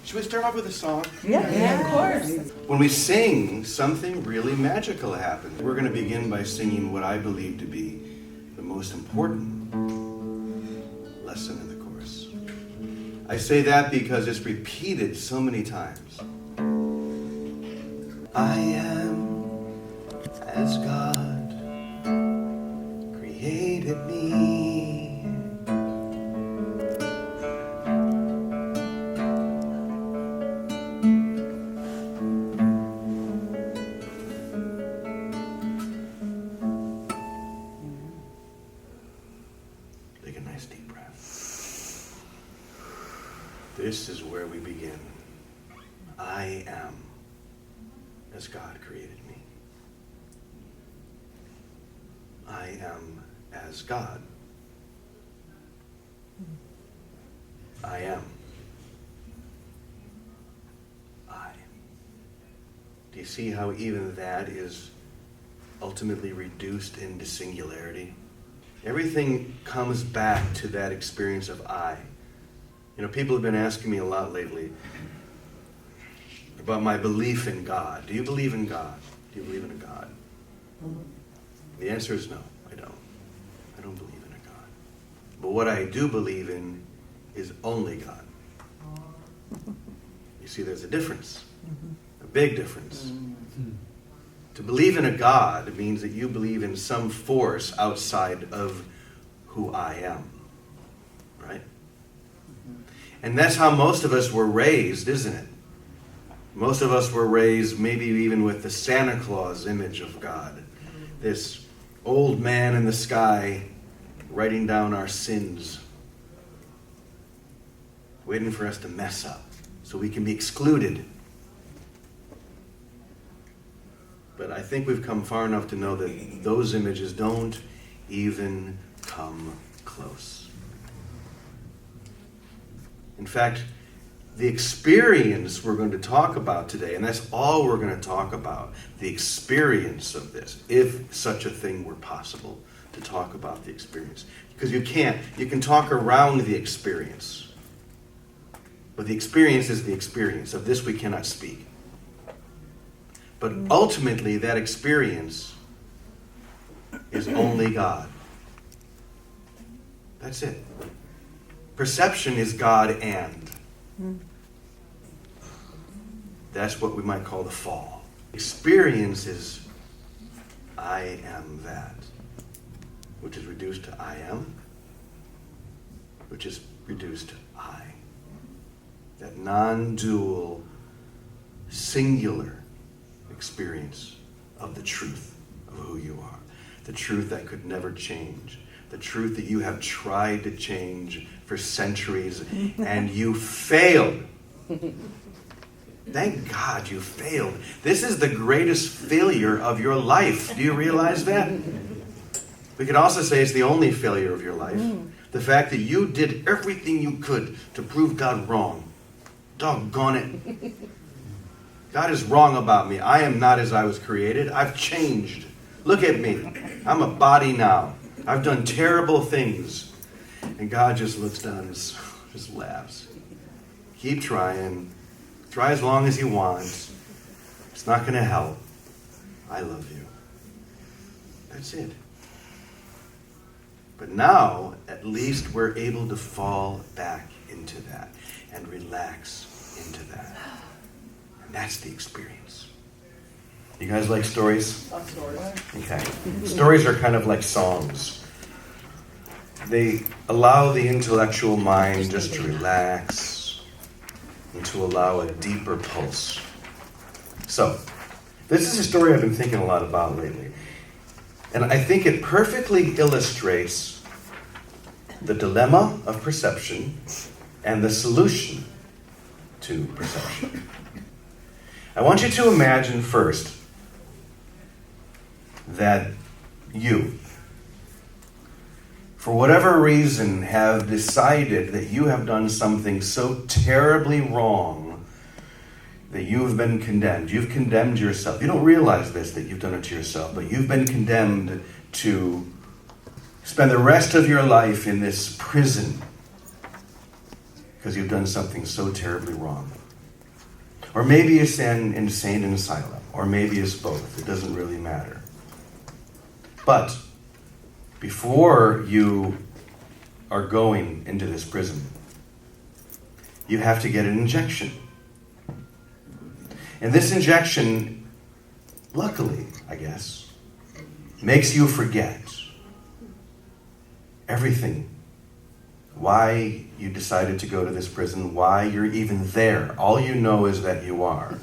Should we start off with a song? Yeah, of course. When we sing, something really magical happens. We're going to begin by singing what I believe to be the most important lesson in the chorus. I say that because it's repeated so many times. I am as God created me. This is where we begin. I am as God created me. I am as God. I am. I. Do you see how even that is ultimately reduced into singularity? Everything comes back to that experience of I. You know, people have been asking me a lot lately about my belief in God. Do you believe in God? Do you believe in a God? The answer is no, I don't. I don't believe in a God. But what I do believe in is only God. You see, there's a difference, a big difference. To believe in a God means that you believe in some force outside of who I am, right? And that's how most of us were raised, isn't it? Most of us were raised maybe even with the Santa Claus image of God. This old man in the sky writing down our sins, waiting for us to mess up so we can be excluded. But I think we've come far enough to know that those images don't even come close. In fact, the experience we're going to talk about today, and that's all we're going to talk about, the experience of this, if such a thing were possible, to talk about the experience. Because you can talk around the experience. But the experience is the experience. Of this we cannot speak. But ultimately, that experience is only God. That's it. Perception is God and. That's what we might call the fall. Experience is I am that, which is reduced to I am, which is reduced to I. That non-dual, singular experience of the truth of who you are. The truth that could never change. The truth that you have tried to change for centuries and you failed. Thank God you failed. This is the greatest failure of your life. Do you realize that? We could also say it's the only failure of your life. The fact that you did everything you could to prove God wrong. Doggone it. God is wrong about me. I am not as I was created. I've changed. Look at me. I'm a body now. I've done terrible things. And God just looks down and just laughs. Keep trying. Try as long as you want. It's not going to help. I love you. That's it. But now, at least we're able to fall back into that and relax into that. And that's the experience. You guys like stories? Love stories. Okay. Stories are kind of like songs. They allow the intellectual mind just to relax and to allow a deeper pulse. So, this is a story I've been thinking a lot about lately. And I think it perfectly illustrates the dilemma of perception and the solution to perception. I want you to imagine first that you, for whatever reason, have decided that you have done something so terribly wrong that you have been condemned. You've condemned yourself. You don't realize this, that you've done it to yourself, but you've been condemned to spend the rest of your life in this prison because you've done something so terribly wrong. Or maybe it's an insane asylum. Or maybe it's both. It doesn't really matter. But before you are going into this prison, you have to get an injection. And this injection, luckily, I guess, makes you forget everything. Why you decided to go to this prison, why you're even there. All you know is that you are.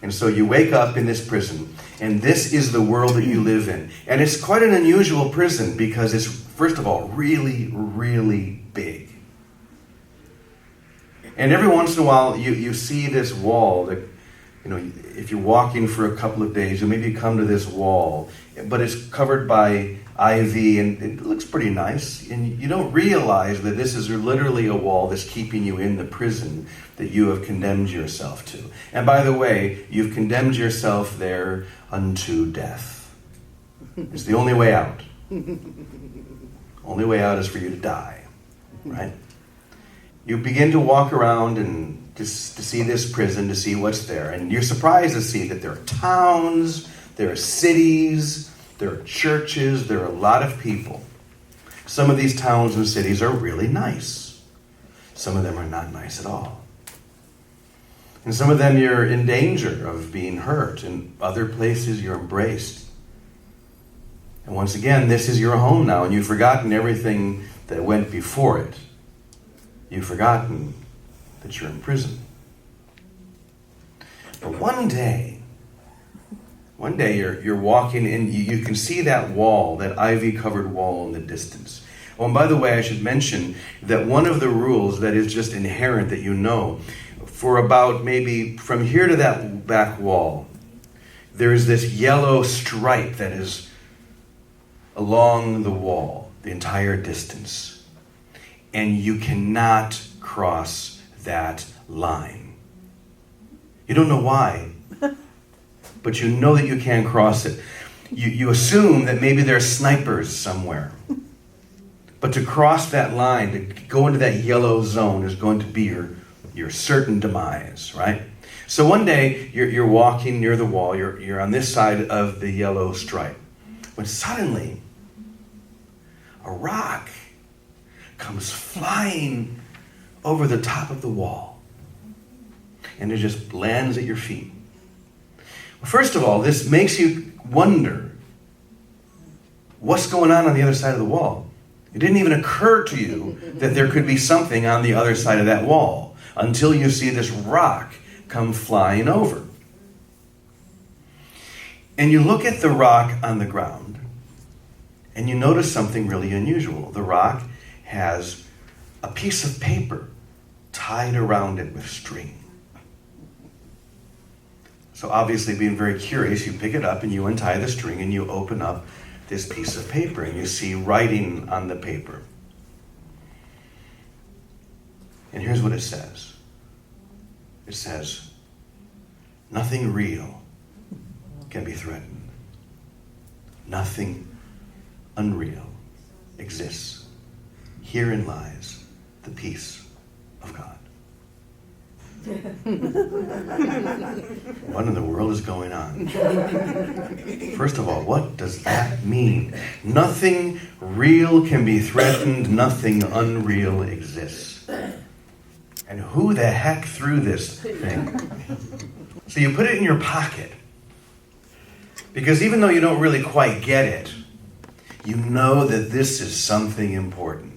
And so you wake up in this prison, and this is the world that you live in. And it's quite an unusual prison because it's, first of all, really, really big. And every once in a while, you see this wall that, if you're walking for a couple of days, you maybe come to this wall, but it's covered by ivy, and it looks pretty nice. And you don't realize that this is literally a wall that's keeping you in the prison that you have condemned yourself to. And by the way, you've condemned yourself there unto death. It's the only way out. Only way out is for you to die, right? You begin to walk around and just to see this prison, to see what's there. And you're surprised to see that there are towns, there are cities, there are churches, there are a lot of people. Some of these towns and cities are really nice. Some of them are not nice at all. And some of them you're in danger of being hurt. And other places you're embraced. And once again, this is your home now, and you've forgotten everything that went before it. You've forgotten that you're in prison. But one day you're walking and you can see that wall, that ivy-covered wall in the distance. Oh, and by the way, I should mention that one of the rules that is just inherent that you know, for about maybe from here to that back wall, there is this yellow stripe that is along the wall, the entire distance. And you cannot cross that line. You don't know why, but you know that you can't cross it. You assume that maybe there are snipers somewhere. But to cross that line, to go into that yellow zone is going to be your certain demise, right? So one day, you're walking near the wall, you're on this side of the yellow stripe, when suddenly, a rock comes flying over the top of the wall. And it just lands at your feet. Well, first of all, this makes you wonder what's going on the other side of the wall. It didn't even occur to you that there could be something on the other side of that wall until you see this rock come flying over. And you look at the rock on the ground, and you notice something really unusual. The rock has a piece of paper tied around it with string. So obviously, being very curious, you pick it up and you untie the string and you open up this piece of paper and you see writing on the paper. And here's what it says. It says, "Nothing real can be threatened. Nothing unreal exists. Herein lies the peace of God." What in the world is going on? First of all, what does that mean? Nothing real can be threatened. Nothing unreal exists. And who the heck threw this thing? So you put it in your pocket. Because even though you don't really quite get it, you know that this is something important.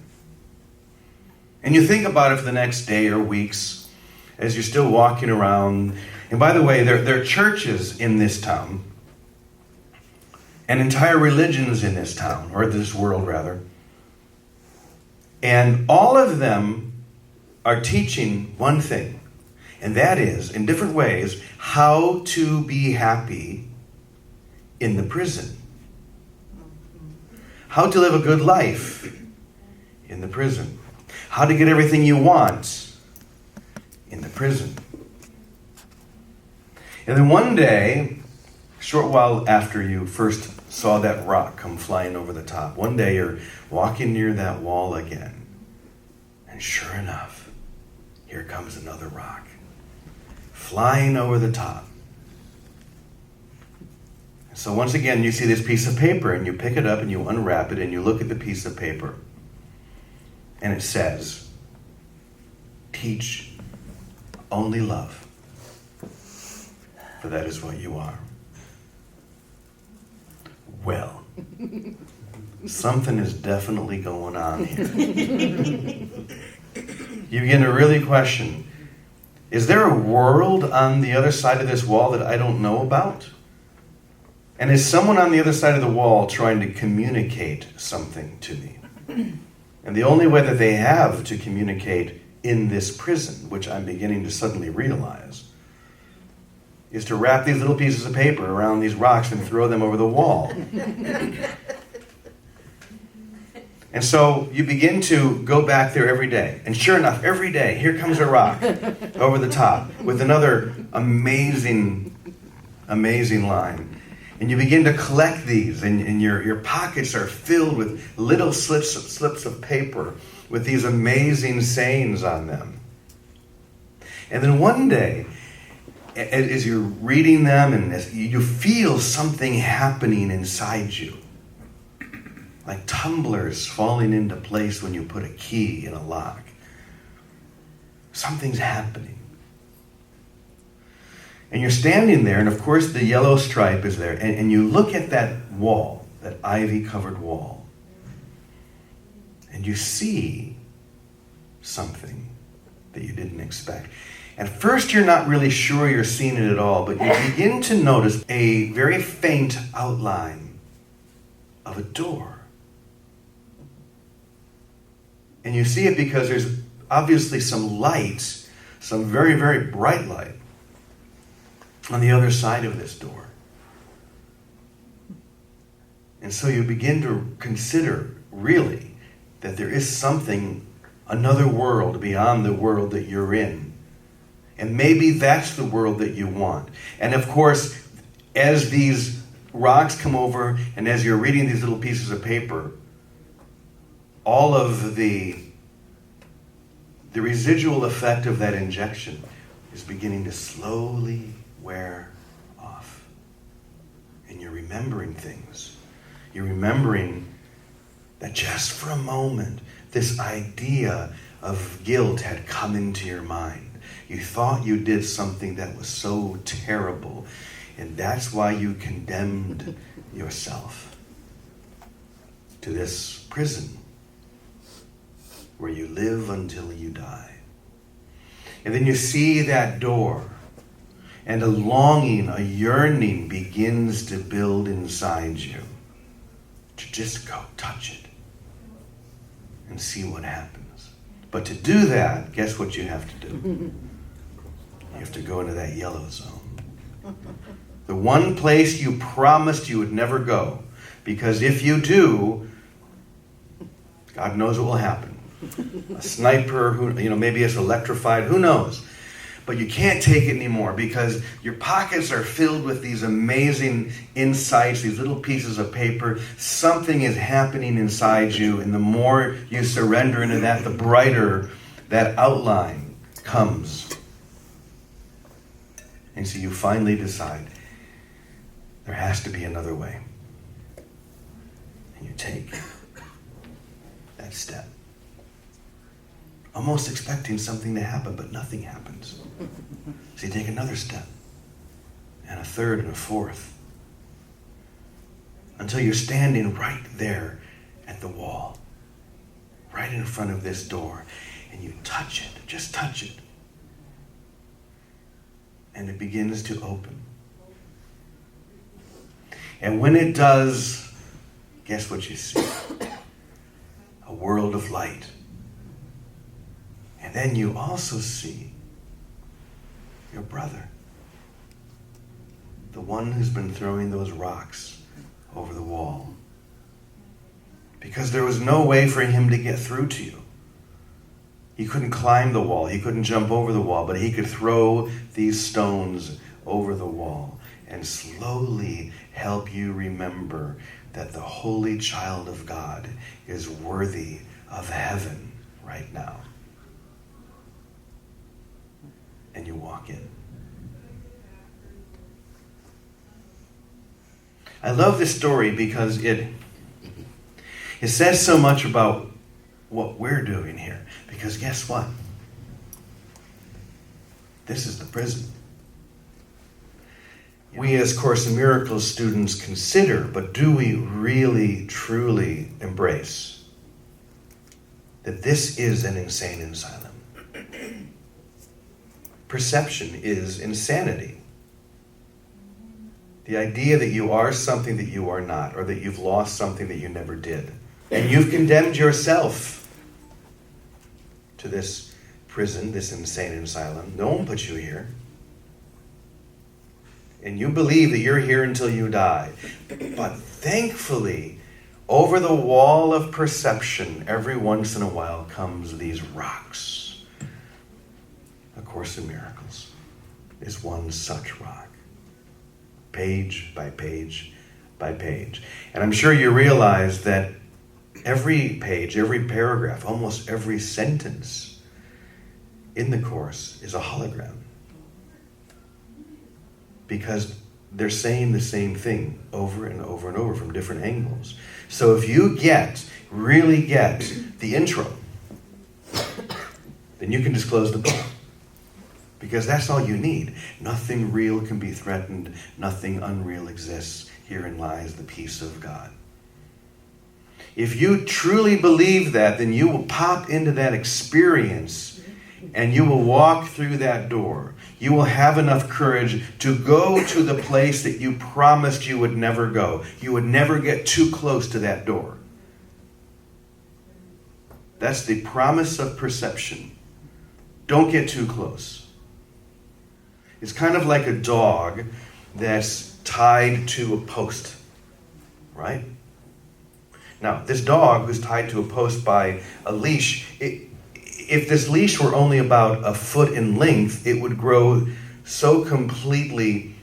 And you think about it for the next day or weeks as you're still walking around. And by the way, there are churches in this town and entire religions in this town, or this world rather. And all of them are teaching one thing, and that is, in different ways, how to be happy in the prison. How to live a good life in the prison. How to get everything you want in the prison. And then one day, a short while after you first saw that rock come flying over the top, one day you're walking near that wall again. And sure enough, here comes another rock. flying over the top. So once again, you see this piece of paper, and you pick it up and you unwrap it and you look at the piece of paper. And it says, teach only love, for that is what you are. Well, something is definitely going on here. You begin to really question, is there a world on the other side of this wall that I don't know about? And is someone on the other side of the wall trying to communicate something to me? And the only way that they have to communicate in this prison, which I'm beginning to suddenly realize, is to wrap these little pieces of paper around these rocks and throw them over the wall. And so you begin to go back there every day. And sure enough, every day, here comes a rock over the top with another amazing, amazing line. And you begin to collect these, and your pockets are filled with little slips of paper with these amazing sayings on them. And then one day, as you're reading them, and as you feel something happening inside you, like tumblers falling into place when you put a key in a lock. Something's happening. And you're standing there, and of course the yellow stripe is there, and you look at that wall, that ivy-covered wall, and you see something that you didn't expect. At first you're not really sure you're seeing it at all, but you begin to notice a very faint outline of a door. And you see it because there's obviously some light, some very, very bright light, on the other side of this door. And so you begin to consider, really, that there is something, another world beyond the world that you're in. And maybe that's the world that you want. And of course, as these rocks come over, and as you're reading these little pieces of paper, all of the residual effect of that injection is beginning to slowly wear off. And you're remembering things. You're remembering that just for a moment, this idea of guilt had come into your mind. You thought you did something that was so terrible, and that's why you condemned yourself to this prison where you live until you die. And then you see that door, and a longing, a yearning begins to build inside you to just go touch it and see what happens. But to do that, guess what you have to do? You have to go into that yellow zone. The one place you promised you would never go. Because if you do, God knows what will happen. A sniper, maybe it's electrified, who knows? But you can't take it anymore because your pockets are filled with these amazing insights, these little pieces of paper. Something is happening inside you, and the more you surrender into that, the brighter that outline comes. And so you finally decide, there has to be another way. And you take that step. Almost expecting something to happen, but nothing happens. So you take another step, and a third, and a fourth, until you're standing right there at the wall, right in front of this door, and you touch it, just touch it, and it begins to open. And when it does, guess what you see? A world of light. And then you also see your brother, the one who's been throwing those rocks over the wall. Because there was no way for him to get through to you. He couldn't climb the wall, he couldn't jump over the wall, but he could throw these stones over the wall and slowly help you remember that the holy child of God is worthy of heaven right now. And you walk in. I love this story because it says so much about what we're doing here. Because guess what? This is the prison. We as Course in Miracles students consider, but do we really, truly embrace that this is an insane asylum? Perception is insanity. The idea that you are something that you are not, or that you've lost something that you never did. And you've condemned yourself to this prison, this insane asylum. No one put you here. And you believe that you're here until you die. But thankfully, over the wall of perception, every once in a while comes these rocks. A Course in Miracles is one such rock. Page by page by page. And I'm sure you realize that every page, every paragraph, almost every sentence in the Course is a hologram. Because they're saying the same thing over and over and over from different angles. So if you really get the intro, then you can disclose the book. Because that's all you need. Nothing real can be threatened. Nothing unreal exists. Herein lies the peace of God. If you truly believe that, then you will pop into that experience and you will walk through that door. You will have enough courage to go to the place that you promised you would never go. You would never get too close to that door. That's the promise of perception. Don't get too close. It's kind of like a dog that's tied to a post, right? Now, this dog who's tied to a post by a leash, if this leash were only about a foot in length, it would grow so completely,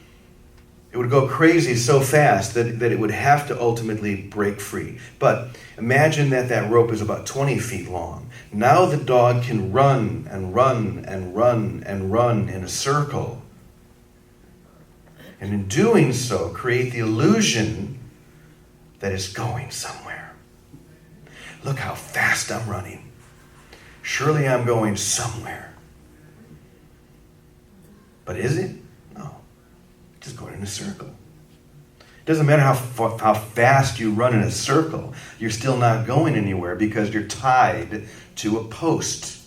it would go crazy so fast that it would have to ultimately break free. But imagine that rope is about 20 feet long. Now the dog can run and run and run and run in a circle. And in doing so, create the illusion that it's going somewhere. Look how fast I'm running. Surely I'm going somewhere. But is it? No. Just going in a circle. It doesn't matter how fast you run in a circle. You're still not going anywhere because you're tied to a post.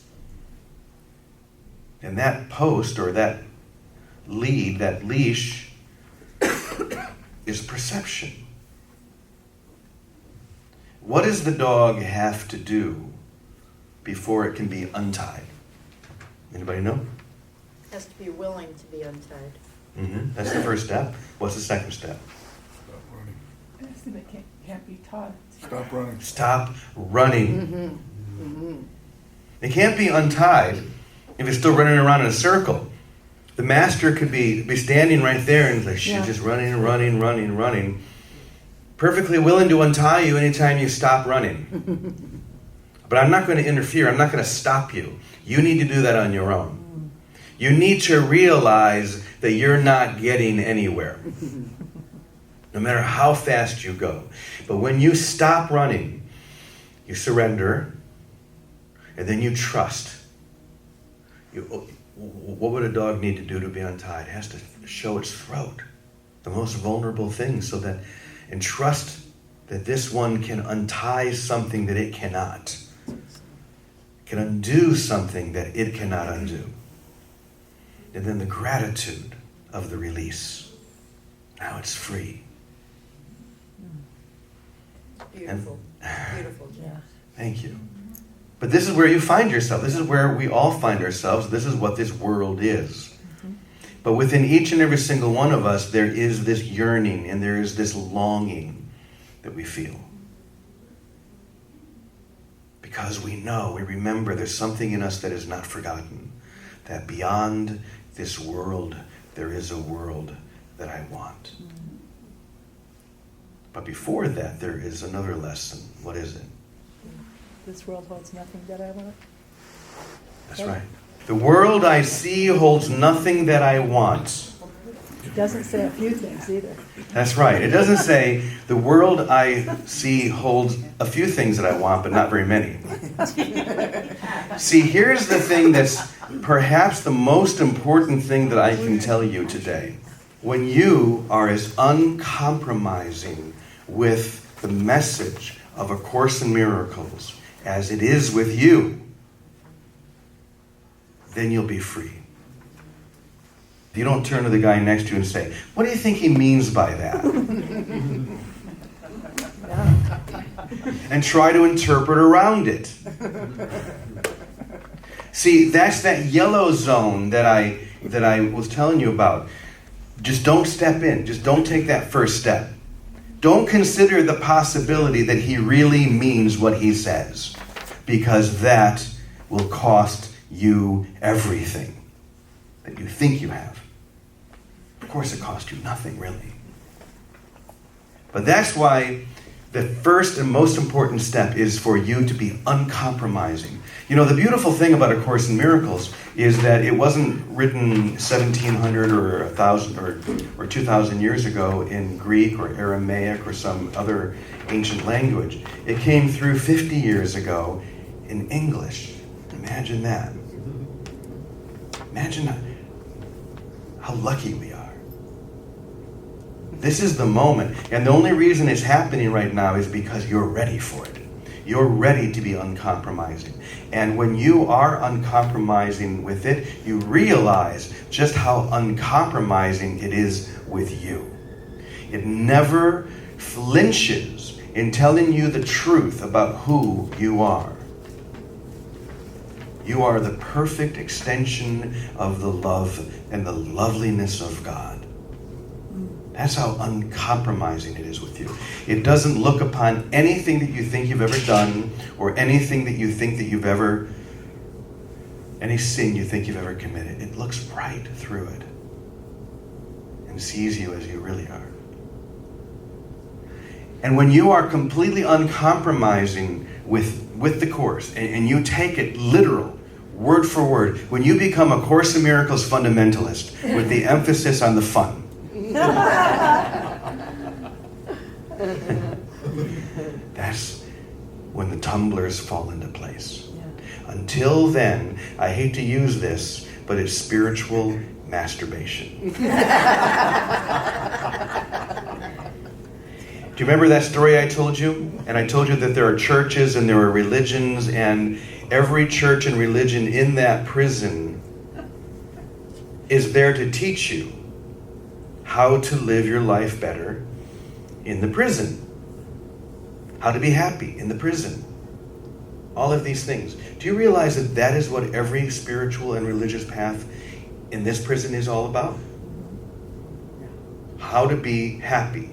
And that post or that lead, that leash, is perception. What does the dog have to do before it can be untied? Anybody know? It has to be willing to be untied. Mm-hmm. That's the first step. What's the second step? Stop running. It can't be taught. Stop running. Stop running. Mm-hmm. Mm-hmm. It can't be untied if it's still running around in a circle. The master could be standing right there and like, she's just running. Perfectly willing to untie you anytime you stop running. But I'm not going to interfere. I'm not going to stop you. You need to do that on your own. You need to realize that you're not getting anywhere. No matter how fast you go. But when you stop running, you surrender, and then you trust. What would a dog need to do to be untied? It has to show its throat, the most vulnerable thing, and trust that this one can untie something that it cannot. Can undo something that it cannot undo. And then the gratitude of the release. Now it's free. Beautiful. Beautiful. Yeah. Thank you. But this is where you find yourself. This is where we all find ourselves. This is what this world is. Mm-hmm. But within each and every single one of us, there is this yearning and there is this longing that we feel. Because we know, we remember there's something in us that is not forgotten. That beyond this world, there is a world that I want. Mm-hmm. But before that, there is another lesson. What is it? This world holds nothing that I want. That's right. The world I see holds nothing that I want. It doesn't say a few things either. That's right. It doesn't say, the world I see holds a few things that I want, but not very many. See, here's the thing that's perhaps the most important thing that I can tell you today. When you are as uncompromising with the message of A Course in Miracles as it is with you, then you'll be free. You don't turn to the guy next to you and say, what do you think he means by that? And try to interpret around it. See, that's that yellow zone that I was telling you about. Just don't step in. Just don't take that first step. Don't consider the possibility that he really means what he says, because that will cost you everything that you think you have. Of course, it cost you nothing, really. But that's why the first and most important step is for you to be uncompromising. You know, the beautiful thing about A Course in Miracles is that it wasn't written 1,700 or 1,000 or 2,000 years ago in Greek or Aramaic or some other ancient language. It came through 50 years ago in English. Imagine that. Imagine how lucky we are. This is the moment. And the only reason it's happening right now is because you're ready for it. You're ready to be uncompromising. And when you are uncompromising with it, you realize just how uncompromising it is with you. It never flinches in telling you the truth about who you are. You are the perfect extension of the love and the loveliness of God. That's how uncompromising it is with you. It doesn't look upon anything that you think you've ever done or anything that you think that you've ever, any sin you think you've ever committed. It looks right through it and sees you as you really are. And when you are completely uncompromising with the Course and you take it literal, word for word, when you become a Course in Miracles fundamentalist with the emphasis on the fun, that's when the tumblers fall into place. Yeah. Until then, I hate to use this, but it's spiritual masturbation. Do you remember that story I told you? And I told you that there are churches and there are religions, and every church and religion in that prison is there to teach you how to live your life better in the prison. How to be happy in the prison. All of these things. Do you realize that that is what every spiritual and religious path in this prison is all about? How to be happy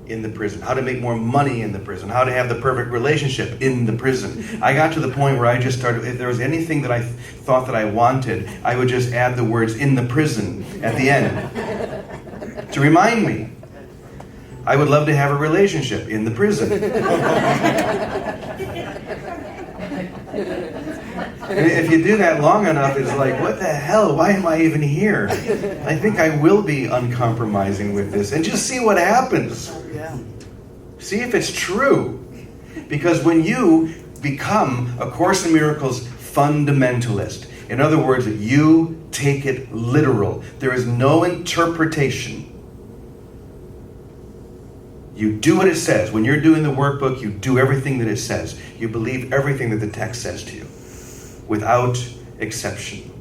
in the prison. How to make more money in the prison. How to have the perfect relationship in the prison. I got to the point where I just started, if there was anything that I thought that I wanted, I would just add the words "in the prison" at the end. To remind me, I would love to have a relationship in the prison. And if you do that long enough, it's like, what the hell? Why am I even here? I think I will be uncompromising with this. And just see what happens. See if it's true. Because when you become a Course in Miracles fundamentalist, in other words, you take it literal. There is no interpretation. You do what it says. When you're doing the workbook, you do everything that it says. You believe everything that the text says to you, without exception.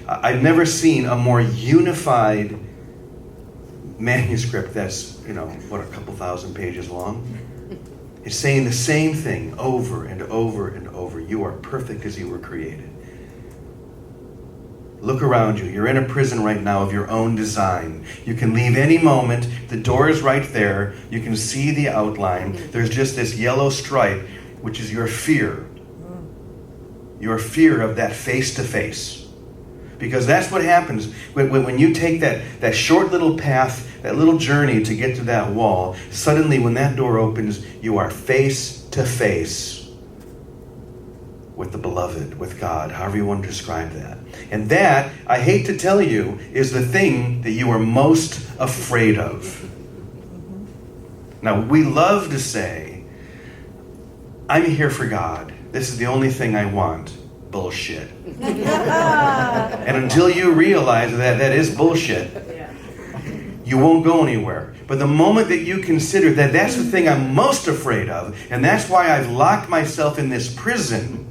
I've never seen a more unified manuscript that's, a couple thousand pages long. It's saying the same thing over and over and over. You are perfect as you were created. Look around you. You're in a prison right now of your own design. You can leave any moment. The door is right there. You can see the outline. There's just this yellow stripe, which is your fear. Your fear of that face-to-face. Because that's what happens when you take that short little path, that little journey to get to that wall. Suddenly, when that door opens, you are face-to-face with the beloved, with God, however you want to describe that. And that, I hate to tell you, is the thing that you are most afraid of. Now, we love to say, I'm here for God. This is the only thing I want. Bullshit. And until you realize that that is bullshit, you won't go anywhere. But the moment that you consider that that's the thing I'm most afraid of, and that's why I've locked myself in this prison,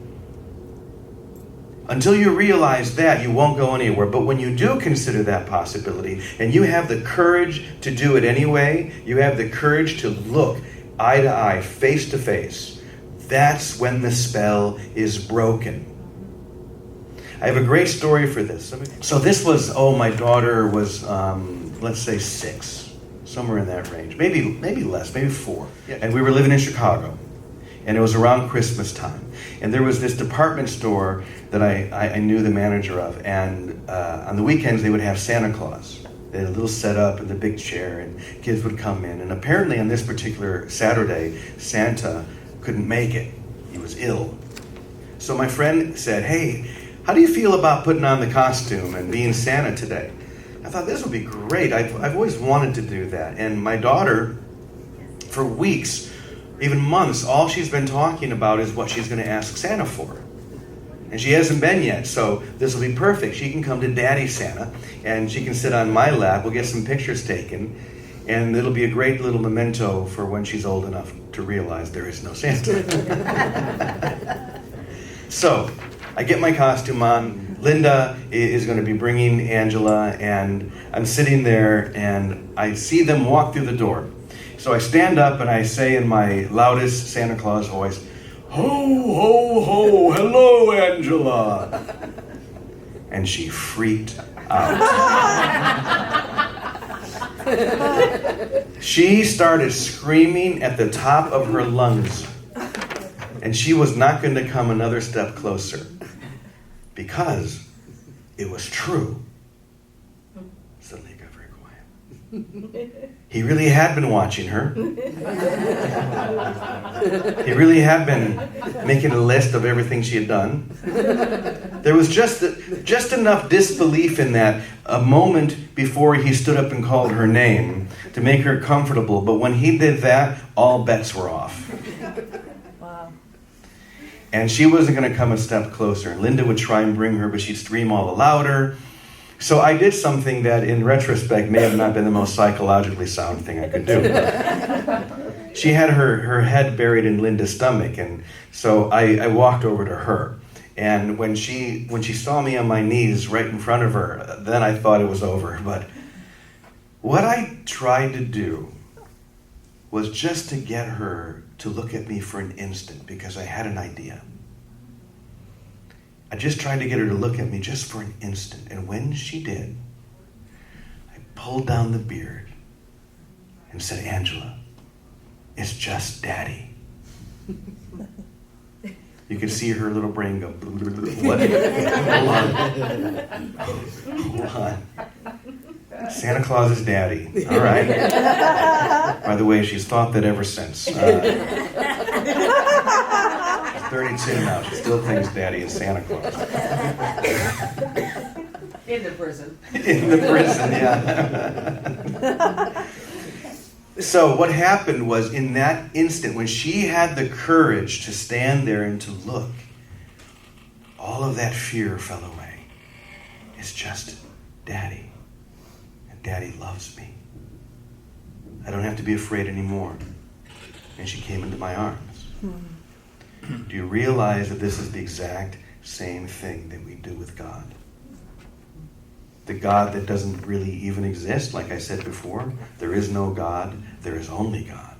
until you realize that, you won't go anywhere. But when you do consider that possibility, and you have the courage to do it anyway, you have the courage to look eye to eye, face to face, that's when the spell is broken. I have a great story for this. So this was, my daughter was, let's say 6, somewhere in that range. Maybe less, maybe 4. And we were living in Chicago. And it was around Christmas time. And there was this department store that I knew the manager of. And on the weekends, they would have Santa Claus. They had a little setup and the big chair, and kids would come in. And apparently on this particular Saturday, Santa couldn't make it. He was ill. So my friend said, hey, how do you feel about putting on the costume and being Santa today? I thought this would be great. I've always wanted to do that. And my daughter, for weeks, even months, all she's been talking about is what she's going to ask Santa for. And she hasn't been yet, so this will be perfect. She can come to Daddy Santa, and she can sit on my lap. We'll get some pictures taken, and it'll be a great little memento for when she's old enough to realize there is no Santa. So, I get my costume on. Linda is going to be bringing Angela, and I'm sitting there, and I see them walk through the door. So I stand up and I say in my loudest Santa Claus voice, ho, ho, ho, hello, Angela. And she freaked out. She started screaming at the top of her lungs. And she was not going to come another step closer. Because it was true. Suddenly it got very quiet. He really had been watching her. He really had been making a list of everything she had done. There was just enough disbelief in that a moment before he stood up and called her name to make her comfortable. But when he did that, all bets were off. Wow. And she wasn't going to come a step closer. And Linda would try and bring her, but she'd scream all the louder. So I did something that, in retrospect, may have not been the most psychologically sound thing I could do. She had her head buried in Linda's stomach, and so I walked over to her. And when she saw me on my knees right in front of her, then I thought it was over. But what I tried to do was just to get her to look at me for an instant, because I had an idea. I just tried to get her to look at me just for an instant. And when she did, I pulled down the beard and said, Angela, it's just Daddy. You could see her little brain go, what? Hold on. Santa Claus is Daddy. All right. By the way, she's thought that ever since. She's 32 now. She still thinks Daddy is Santa Claus. In the prison. In the prison, yeah. So what happened was, in that instant, when she had the courage to stand there and to look, all of that fear fell away. It's just Daddy. And Daddy loves me. I don't have to be afraid anymore. And she came into my arms. Do you realize that this is the exact same thing that we do with God? The God that doesn't really even exist, like I said before. There is no God. There is only God.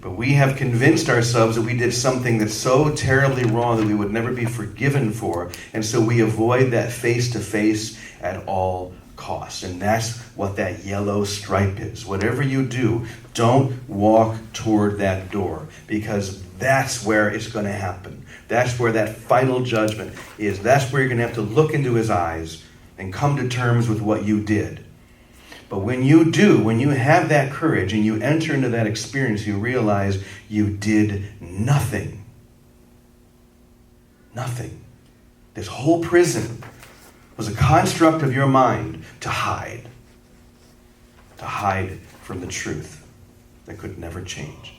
But we have convinced ourselves that we did something that's so terribly wrong that we would never be forgiven for. And so we avoid that face-to-face at all costs. And that's what that yellow stripe is. Whatever you do, don't walk toward that door, because that's where it's going to happen. That's where that final judgment is. That's where you're going to have to look into his eyes and come to terms with what you did. But when you do, when you have that courage and you enter into that experience, you realize you did nothing. Nothing. This whole prison was a construct of your mind to hide from the truth that could never change.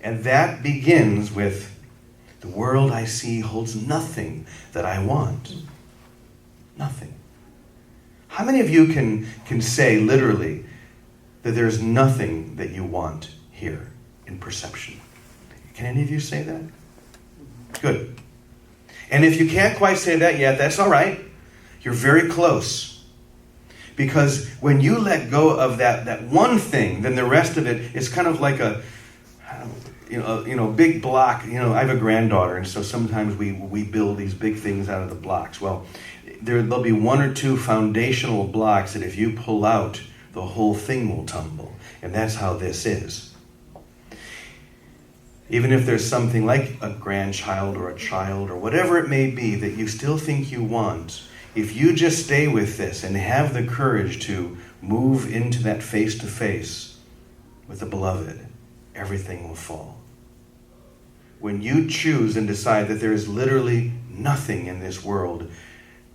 And that begins with, the world I see holds nothing that I want. Nothing. How many of you can say literally that there's nothing that you want here in perception? Can any of you say that? Good. And if you can't quite say that yet, that's all right. You're very close. Because when you let go of that one thing, then the rest of it is kind of like a big block. I have a granddaughter, and so sometimes we build these big things out of the blocks. Well, there'll be one or two foundational blocks that if you pull out, the whole thing will tumble. And that's how this is. Even if there's something like a grandchild or a child or whatever it may be that you still think you want, if you just stay with this and have the courage to move into that face-to-face with the beloved, everything will fall. When you choose and decide that there is literally nothing in this world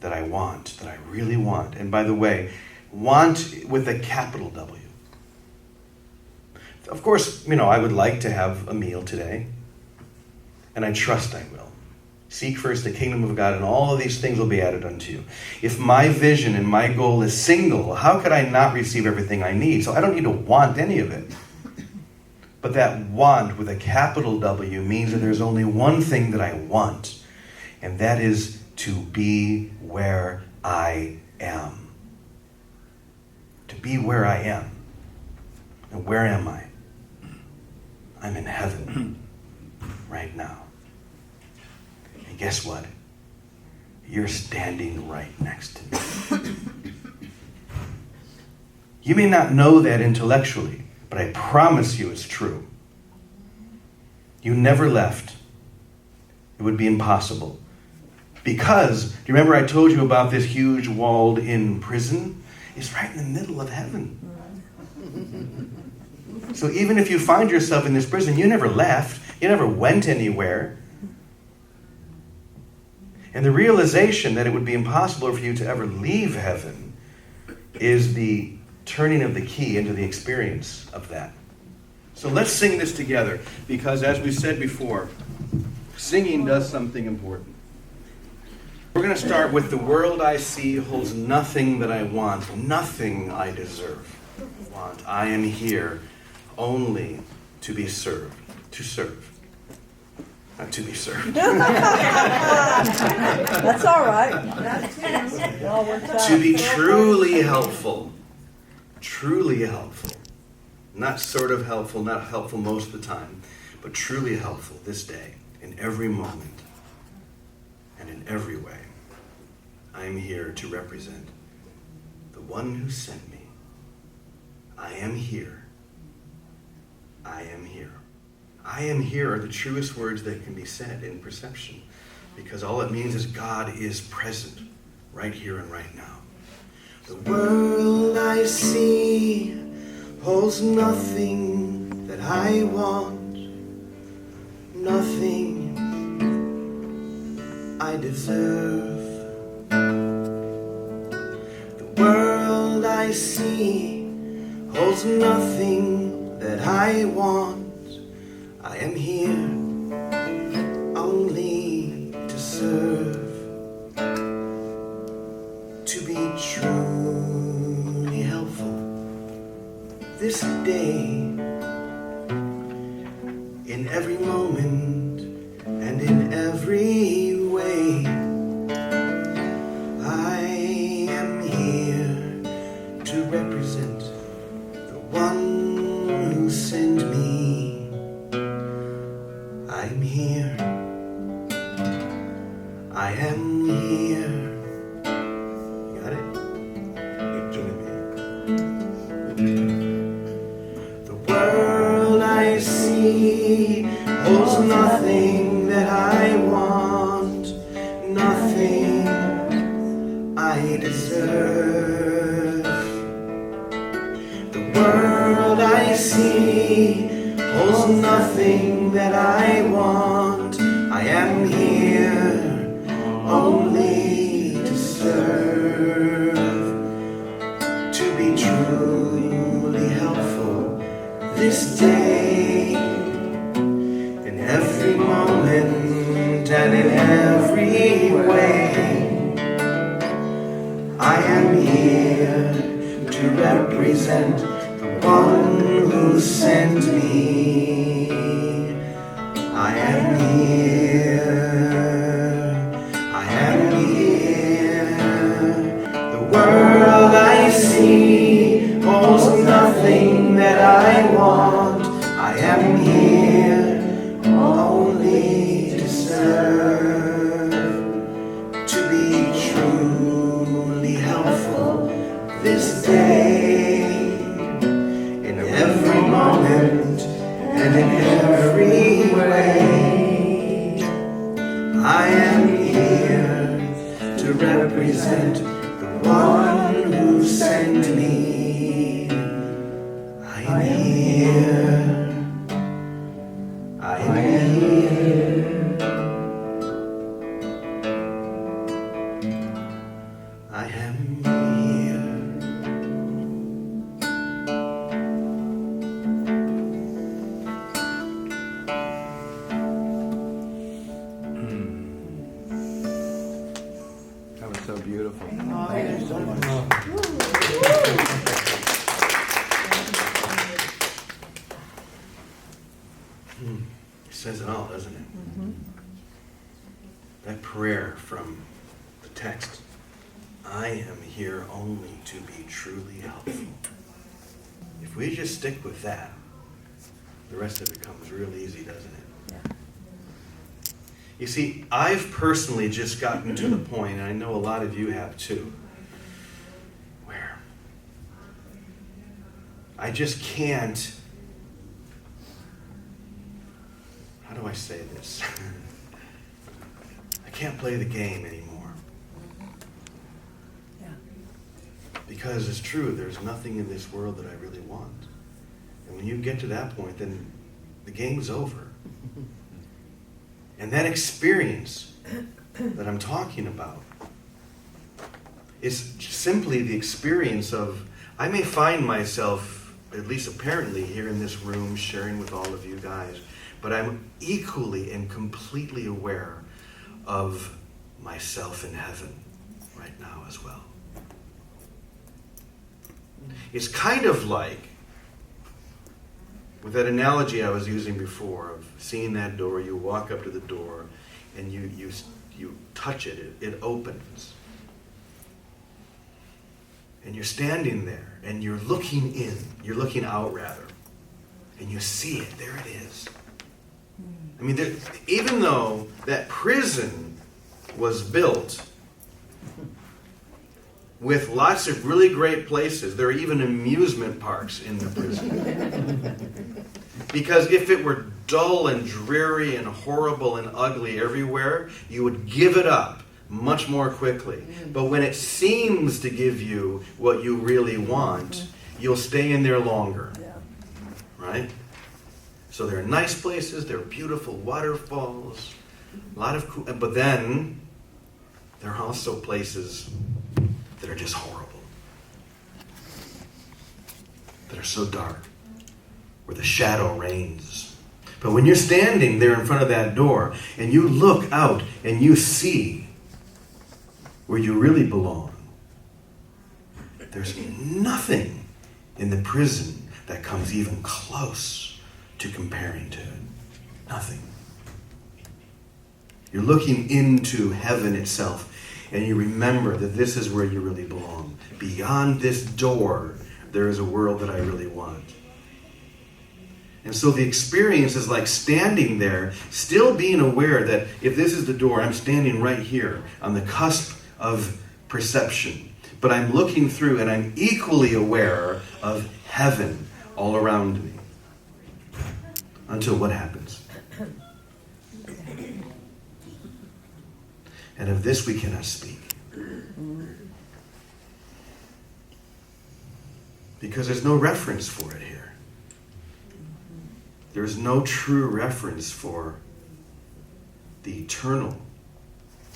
that I want, that I really want, and by the way, want with a capital W. Of course, I would like to have a meal today, and I trust I will. Seek first the kingdom of God, and all of these things will be added unto you. If my vision and my goal is single, how could I not receive everything I need? So I don't need to want any of it. But that want with a capital W means that there's only one thing that I want, and that is to be where I am. To be where I am. And where am I? I'm in heaven right now. And guess what? You're standing right next to me. You may not know that intellectually, but I promise you it's true. You never left. It would be impossible. Because, do you remember I told you about this huge walled-in prison? It's right in the middle of heaven. So even if you find yourself in this prison, you never left. You never went anywhere. And the realization that it would be impossible for you to ever leave heaven is the turning of the key into the experience of that. So let's sing this together, because as we said before, singing does something important. We're going to start with, the world I see holds nothing that I want, nothing I deserve. I am here only to be served. To serve. Not to be served. That's all right. It all works out. To be truly helpful. Truly helpful. Not sort of helpful, not helpful most of the time, but truly helpful this day, in every moment, and in every way. I am here to represent the one who sent me. I am here. I am here. I am here are the truest words that can be said in perception, because all it means is God is present right here and right now. The world I see holds nothing that I want, nothing I deserve. The world I see holds nothing that I want. I am here only to serve, to be truly helpful this day, in every moment and in every way. I am here to represent the one who sent me. I'm here. I am here. You got it? Join me. The world I see holds nothing that I want, nothing I deserve. The world I see holds nothing that I want. I am represent the one who sent me. I am here, I am here. The world I see holds nothing that I want. I am here only to serve, to be truly helpful this day, in every moment and in every way. I am here to represent the one who sent me. I am here, I am here. I am here. That was so beautiful. Thank you so much. It says it all, doesn't it? That prayer from the text, I am here only to be truly helpful. If we just stick with that, the rest of it comes real easy, doesn't it? Yeah. You see, I've personally just gotten to the point, and I know a lot of you have too, where I just can't, how do I say this? I can't play the game anymore. Yeah. Because it's true, there's nothing in this world that I really want. And when you get to that point, then the game's over. And that experience that I'm talking about is simply the experience of, I may find myself, at least apparently, here in this room sharing with all of you guys, but I'm equally and completely aware of myself in heaven right now as well. It's kind of like, with that analogy I was using before of seeing that door, you walk up to the door and you touch it, it opens. And you're standing there and you're looking in, you're looking out rather, and you see it, there it is. I mean, even though that prison was built with lots of really great places, there are even amusement parks in the prison. Because if it were dull and dreary and horrible and ugly everywhere, you would give it up much more quickly. But when it seems to give you what you really want, you'll stay in there longer. Yeah. Right? So there are nice places, there are beautiful waterfalls, a lot of cool, but then there are also places that are just horrible, that are so dark, where the shadow reigns. But when you're standing there in front of that door and you look out and you see where you really belong, there's nothing in the prison that comes even close to comparing to it. Nothing. You're looking into heaven itself, and you remember that this is where you really belong. Beyond this door, there is a world that I really want. And so the experience is like standing there, still being aware that if this is the door, I'm standing right here on the cusp of perception. But I'm looking through and I'm equally aware of heaven all around me. Until what happens? And of this we cannot speak. Because there's no reference for it here. There is no true reference for the eternal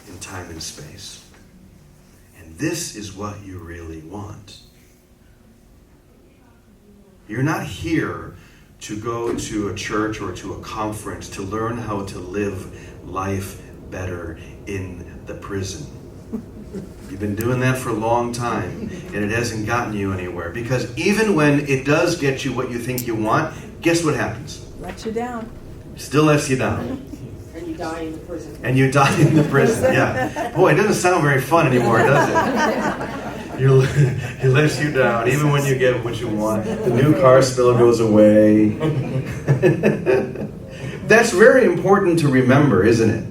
in time and space. And this is what you really want. You're not here to go to a church or to a conference to learn how to live life better in the prison. You've been doing that for a long time, and it hasn't gotten you anywhere. Because even when it does get you what you think you want, guess what happens? Let you down. Still lets you down. And you die in the prison. And you die in the prison, yeah. Boy, it doesn't sound very fun anymore, does it? He lets you down, even when you get what you want. The new car smell goes away. That's very important to remember, isn't it?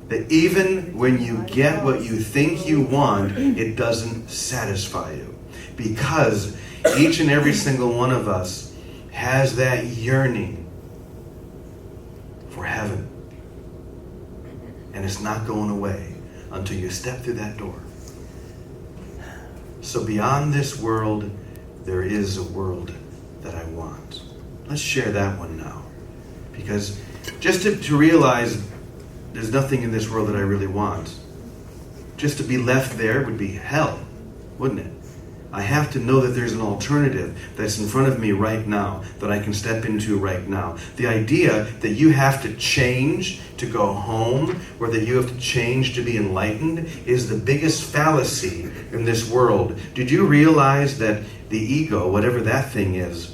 That even when you get what you think you want, it doesn't satisfy you. Because each and every single one of us has that yearning for heaven. And it's not going away until you step through that door. So beyond this world, there is a world that I want. Let's share that one now. Because just to realize there's nothing in this world that I really want, just to be left there would be hell, wouldn't it? I have to know that there's an alternative that's in front of me right now, that I can step into right now. The idea that you have to change to go home, or that you have to change to be enlightened, is the biggest fallacy in this world. Did you realize that the ego, whatever that thing is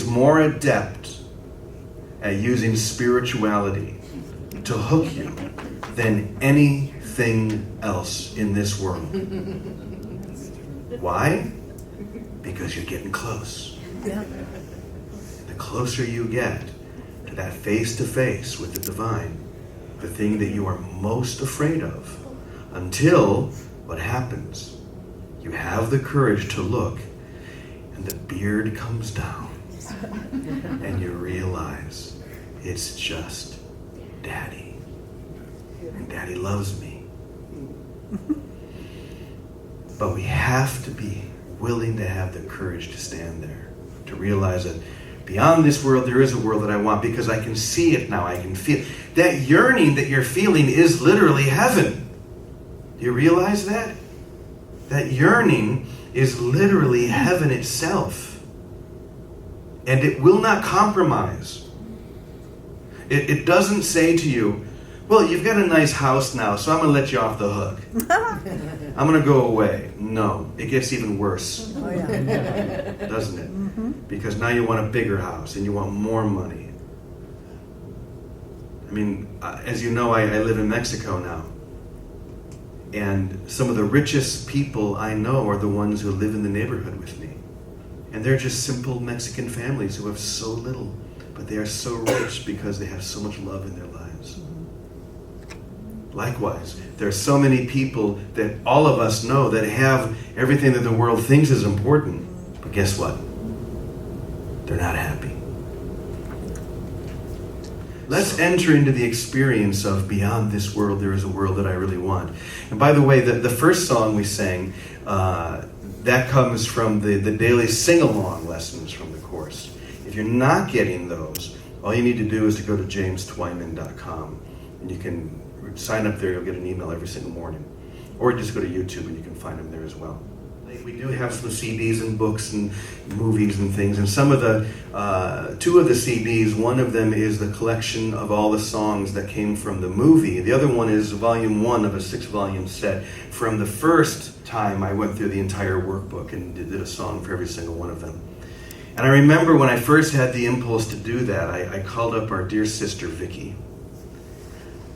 more adept at using spirituality to hook you than anything else in this world? Why? Because you're getting close. Yeah. The closer you get to that face-to-face with the divine, the thing that you are most afraid of, until what happens? You have the courage to look, and the beard comes down, and you realize it's just Daddy. And Daddy loves me. But we have to be willing to have the courage to stand there, to realize that beyond this world, there is a world that I want, because I can see it now. I can feel that yearning that you're feeling is literally heaven. Do you realize that? That yearning is literally heaven itself. And it will not compromise. It doesn't say to you, well, you've got a nice house now, so I'm going to let you off the hook. I'm going to go away. No, it gets even worse. Oh, yeah. Doesn't it? Mm-hmm. Because now you want a bigger house and you want more money. I mean, as you know, I live in Mexico now. And some of the richest people I know are the ones who live in the neighborhood with me. And they're just simple Mexican families who have so little, but they are so rich because they have so much love in their lives. Likewise, there are so many people that all of us know that have everything that the world thinks is important. But guess what? They're not happy. Let's enter into the experience of beyond this world, there is a world that I really want. And by the way, the first song we sang, that comes from the daily sing-along lessons from the course. If you're not getting those, all you need to do is to go to jamestwyman.com, and you can sign up there. You'll get an email every single morning. Or just go to YouTube and you can find them there as well. We do have some CDs and books and movies and things. And some of the, two of the CDs, one of them is the collection of all the songs that came from the movie. The other one is volume 1 of a 6-volume set from the first time I went through the entire workbook and did a song for every single one of them. And I remember when I first had the impulse to do that, I called up our dear sister, Vicky.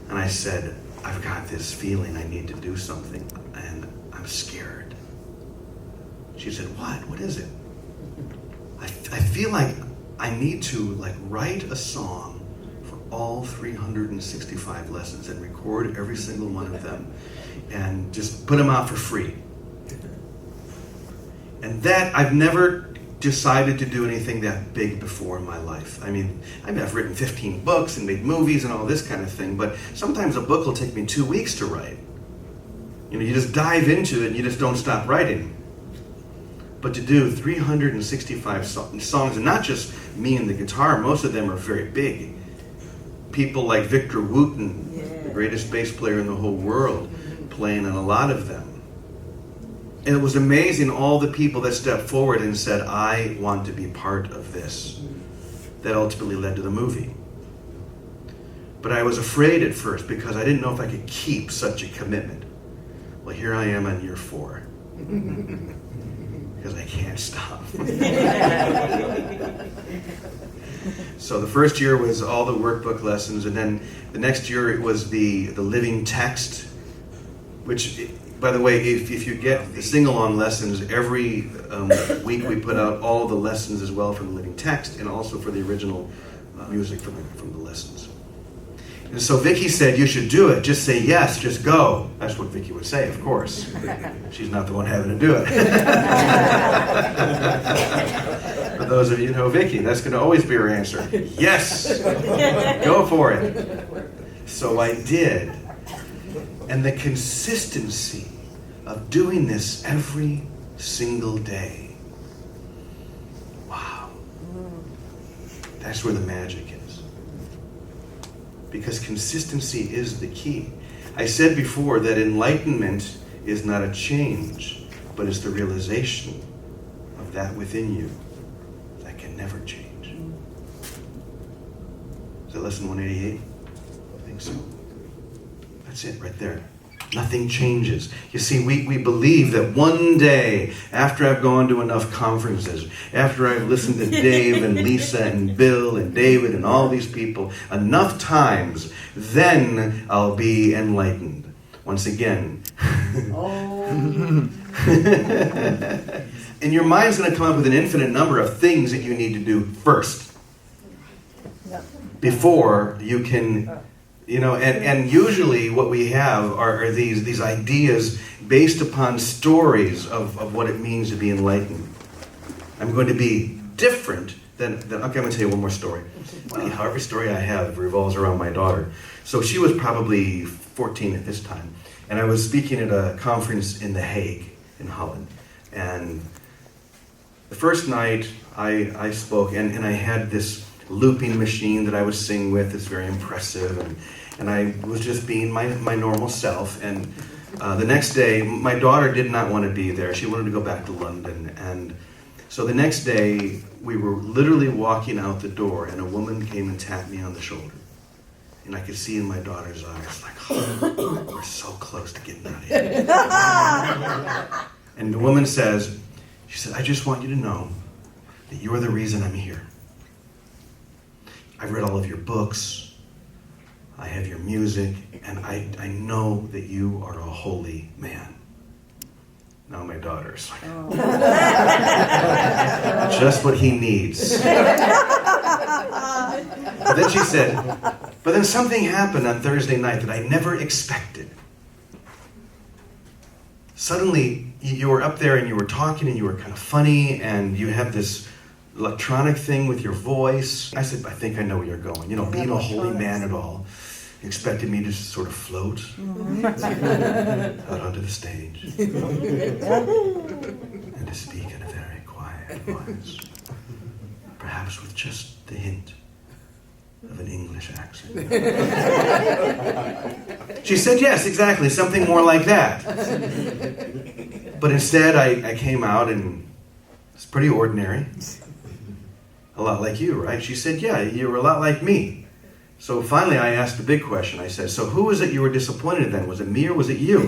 And I said, I've got this feeling I need to do something, and I'm scared. She said, what? What is it? I feel like I need to write a song for all 365 lessons and record every single one of them and just put them out for free. And that, I've never decided to do anything that big before in my life. I mean, I've written 15 books and made movies and all this kind of thing, but sometimes a book will take me 2 weeks to write. You know, you just dive into it and you just don't stop writing. But to do 365 songs, and not just me and the guitar, most of them are very big. People like Victor Wooten, the greatest bass player in the whole world, playing on a lot of them. And it was amazing, all the people that stepped forward and said, I want to be part of this. That ultimately led to the movie. But I was afraid at first because I didn't know if I could keep such a commitment. Well, here I am on year 4. Because I can't stop. So the first year was all the workbook lessons, and then the next year it was the living text, which, by the way, if you get the sing-along lessons, every week we put out all the lessons as well for the living text and also for the original music from the lessons. And so Vicki said, you should do it. Just say yes, just go. That's what Vicki would say, of course. She's not the one having to do it. For those of you who know Vicki, that's going to always be her answer. Yes, go for it. So I did. And the consistency of doing this every single day. Wow. That's where the magic is. Because consistency is the key. I said before that enlightenment is not a change, but it's the realization of that within you that can never change. Is that lesson 188? I think so. That's it right there. Nothing changes. You see, we believe that one day, after I've gone to enough conferences, after I've listened to Dave and Lisa and Bill and David and all these people enough times, then I'll be enlightened. Once again. And your mind's going to come up with an infinite number of things that you need to do first. Before you can... and usually what we have are these ideas based upon stories of what it means to be enlightened. I'm going to be different than okay, I'm going to tell you one more story. How every story I have revolves around my daughter. So she was probably 14 at this time. And I was speaking at a conference in The Hague, in Holland. And the first night I spoke, and I had this looping machine that I would sing with. It's very impressive, and I was just being my normal self. And the next day, my daughter did not want to be there. She wanted to go back to London. And so the next day, we were literally walking out the door, and a woman came and tapped me on the shoulder. And I could see in my daughter's eyes, like, oh, we're so close to getting out of here. And the woman says, she said, I just want you to know that you are the reason I'm here. I've read all of your books, I have your music, and I know that you are a holy man. Now my daughter's like, just what he needs. But then she said, but then something happened on Thursday night that I never expected. Suddenly, you were up there and you were talking and you were kind of funny and you have this electronic thing with your voice. I said, I think I know where you're going. You know, being a holy man and all. You expected me to just sort of float out onto the stage and to speak in a very quiet voice, perhaps with just the hint of an English accent. She said, yes, exactly, something more like that. But instead, I came out and it's pretty ordinary. A lot like you, right? She said, yeah, you were a lot like me. So finally I asked the big question. I said, so who was it you were disappointed in then? Was it me or was it you?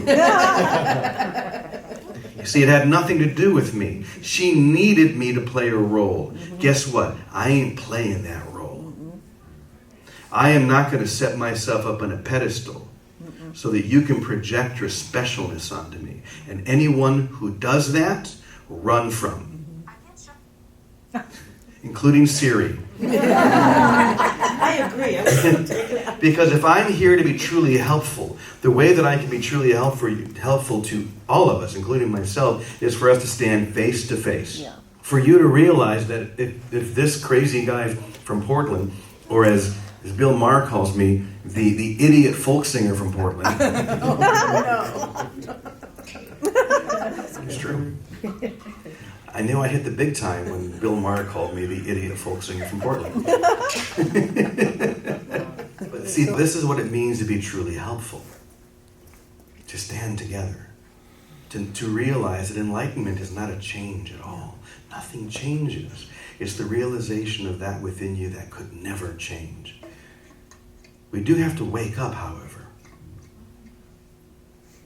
You see, it had nothing to do with me. She needed me to play a role. Mm-hmm. Guess what? I ain't playing that role. Mm-hmm. I am not going to set myself up on a pedestal so that you can project your specialness onto me. And anyone who does that, run from. Including Siri. I agree. Because if I'm here to be truly helpful, the way that I can be truly helpful to all of us, including myself, is for us to stand face to face. Yeah. For you to realize that if this crazy guy from Portland, or as Bill Maher calls me, the idiot folk singer from Portland. It's true. I knew I hit the big time when Bill Maher called me the idiot folk singer from Portland. But see, this is what it means to be truly helpful. To stand together. To realize that enlightenment is not a change at all. Nothing changes. It's the realization of that within you that could never change. We do have to wake up, however.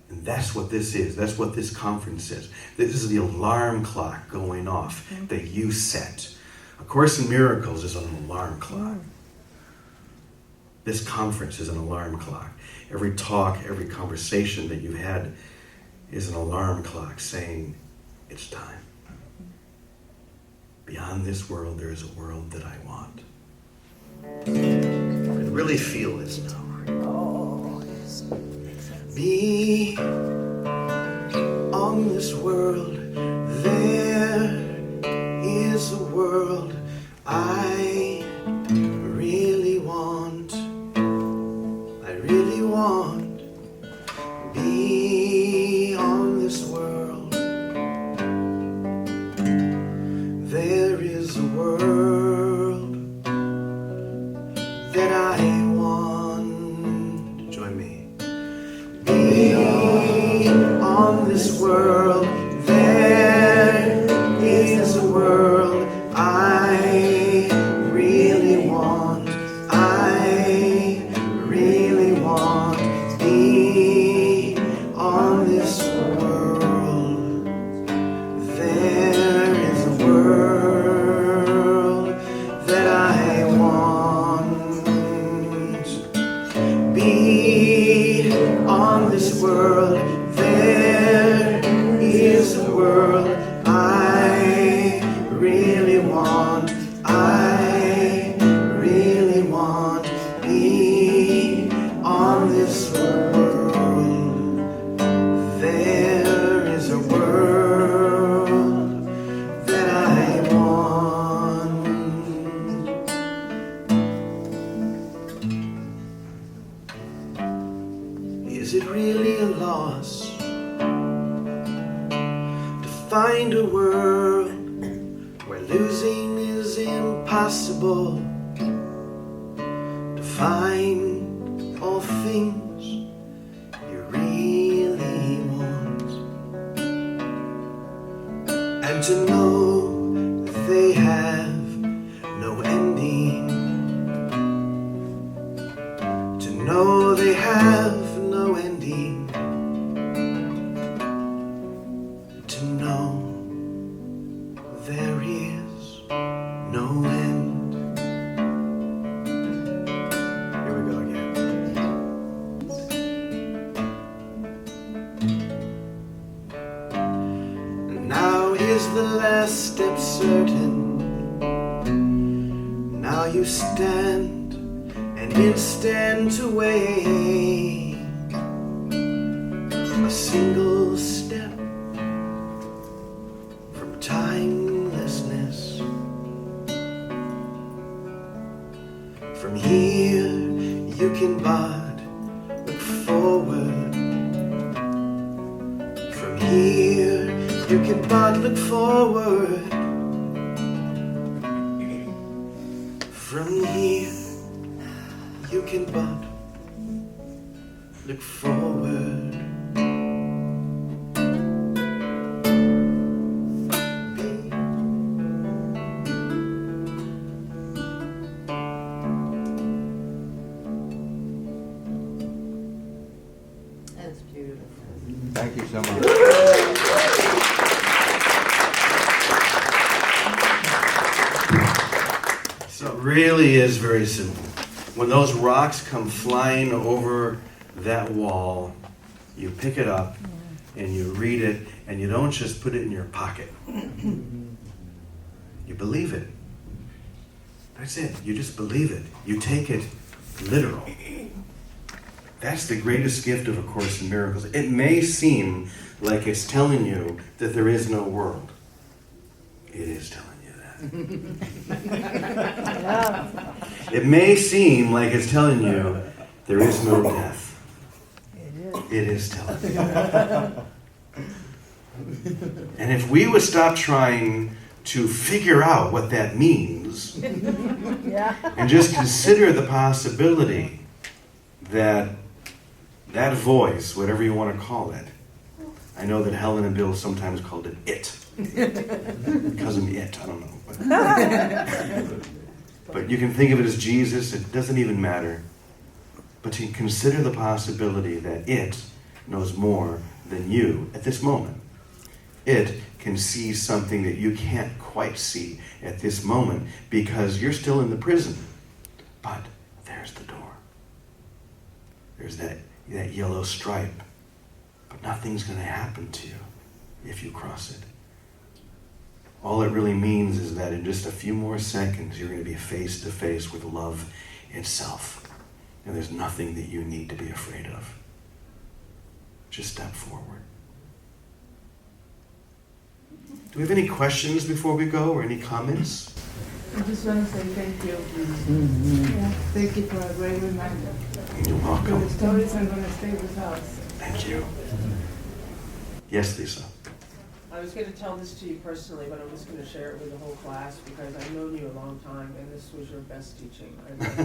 And that's what this is. That's what this conference is. This is the alarm clock going off that you set. A Course in Miracles is an alarm clock. This conference is an alarm clock. Every talk, every conversation that you've had is an alarm clock saying, it's time. Beyond this world, there is a world that I want. I really feel this now. Be on this world, there is a world I really want. I really want. Be on this world, there is a world that I want. Join me. Be on this world, there is a world I really want. I really want. Be on this world, there is a world that I want. Be on this world, there is a world I really want. I really want. Be on this world, there is a world that I want. Is it really a loss to find a world where losing is impossible? To find all things you really want, and to know they have no ending. To know they have no ending. To know there is no end. Here we go again. Now is the last step certain. Now you stand an instant away. A single step from timelessness. From here you can but look forward. From here you can but look forward. From here you can but look forward. That's beautiful. Thank you so much. So it really is very simple. When those rocks come flying over that wall, you pick it up and you read it, and you don't just put it in your pocket. You believe it. That's it. You just believe it. You take it literal. That's the greatest gift of A Course in Miracles. It may seem like it's telling you that there is no world. It is telling you that. It may seem like it's telling you there is no death. It is telling you that. And if we would stop trying to figure out what that means and just consider the possibility that that voice, whatever you want to call it, I know that Helen and Bill sometimes called it it. Cousin it, I don't know. But you can think of it as Jesus, it doesn't even matter. But to consider the possibility that it knows more than you at this moment. It can see something that you can't quite see at this moment because you're still in the prison. But there's the door. There's that yellow stripe. But nothing's going to happen to you if you cross it. All it really means is that in just a few more seconds, you're going to be face to face with love itself. And there's nothing that you need to be afraid of. Just step forward. Do we have any questions before we go, or any comments? I just want to say thank you. Yeah, thank you for a great reminder. You're welcome. The stories are going to stay with us. Thank you. Yes, Lisa. I was going to tell this to you personally, but I'm just going to share it with the whole class because I've known you a long time, and this was your best teaching. I love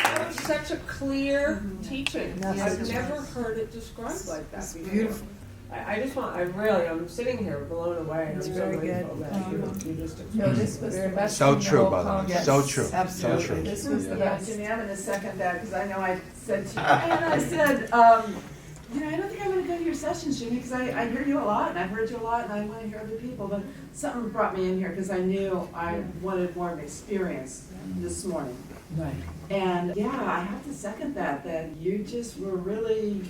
That was such a clear teaching. Yes. I've never heard it described like that It's before. beautiful. I'm sitting here blown away. It's I'm very so grateful good. that you just No, explained this was the best So thing the true, whole by the way. conference. So true. Absolutely. So true. This was the Yes. best. I'm going to second that because I know I said to you, and I said, I don't think I'm going to go to your sessions, Jimmy, because I hear you a lot, and I've heard you a lot, and I want to hear other people. But something brought me in here because I knew I wanted more of an experience this morning. Right. And yeah, I have to second that you just were really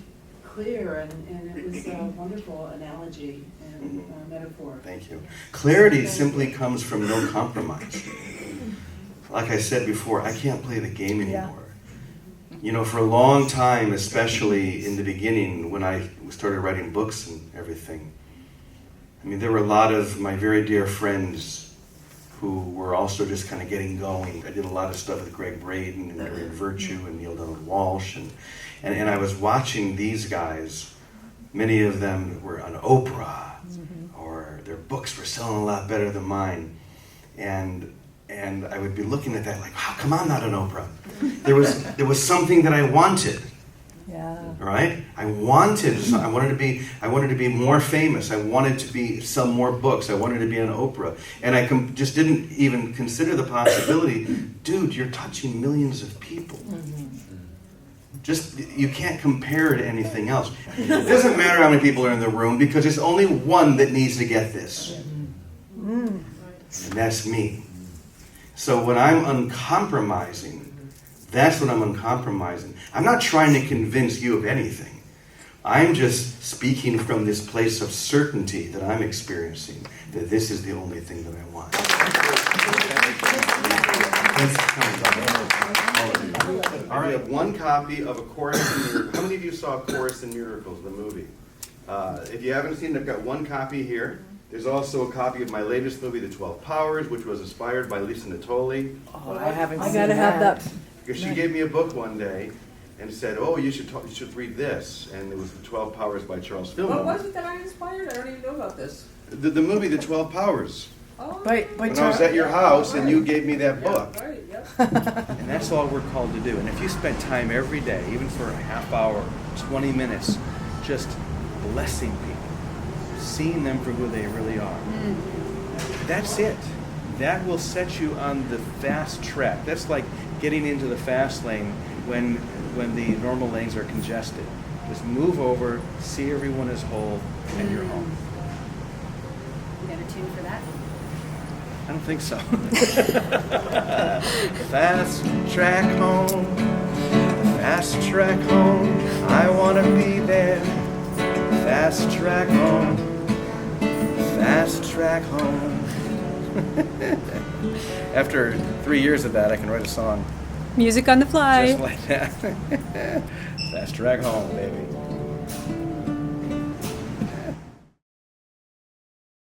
clear, and it was a wonderful analogy and metaphor. Thank you. Clarity simply comes from no compromise. Like I said before, I can't play the game anymore. You know, for a long time, especially in the beginning when I started writing books and everything, I mean, there were a lot of my very dear friends who were also just kind of getting going. I did a lot of stuff with Gregg Braden and Doreen Virtue and Neale and Walsch, and I was watching these guys. Many of them were on Oprah, or their books were selling a lot better than mine, and I would be looking at that like, how come I'm not on Oprah? There was something that I wanted. Yeah. Right? I wanted to be more famous. I wanted to be sell more books. I wanted to be on Oprah. And I just didn't even consider the possibility, dude, you're touching millions of people. Just, you can't compare to anything else. It doesn't matter how many people are in the room because there's only one that needs to get this. And that's me. So when I'm uncompromising, that's when I'm uncompromising. I'm not trying to convince you of anything. I'm just speaking from this place of certainty that I'm experiencing, that this is the only thing that I want. All right, one copy of A Course in Miracles. How many of you saw A Course in Miracles, the movie? If you haven't seen it, I've got one copy here. There's also a copy of my latest movie, The 12 Powers, which was inspired by Lisa Natoli. Oh, I haven't I seen gotta have that. Because she gave me a book one day and said, oh, you should read this. And it was The 12 Powers by Charles Fillmore. What was it that I inspired? I don't even know about this. The movie, The 12 Powers. Oh, But When I was at your house and you gave me that yeah, book. right, yep. And that's all we're called to do. And if you spend time every day, even for a half hour, 20 minutes, just blessing people, seeing them for who they really are, that's it. That will set you on the fast track. That's like getting into the fast lane when the normal lanes are congested. Just move over, see everyone as whole, and you're home. You got a tune for that? I don't think so. Fast track home, fast track home, I want to be there. Fast track home, fast track home. After 3 years of that, I can write a song Music on the fly. just like that. Fast track home, baby.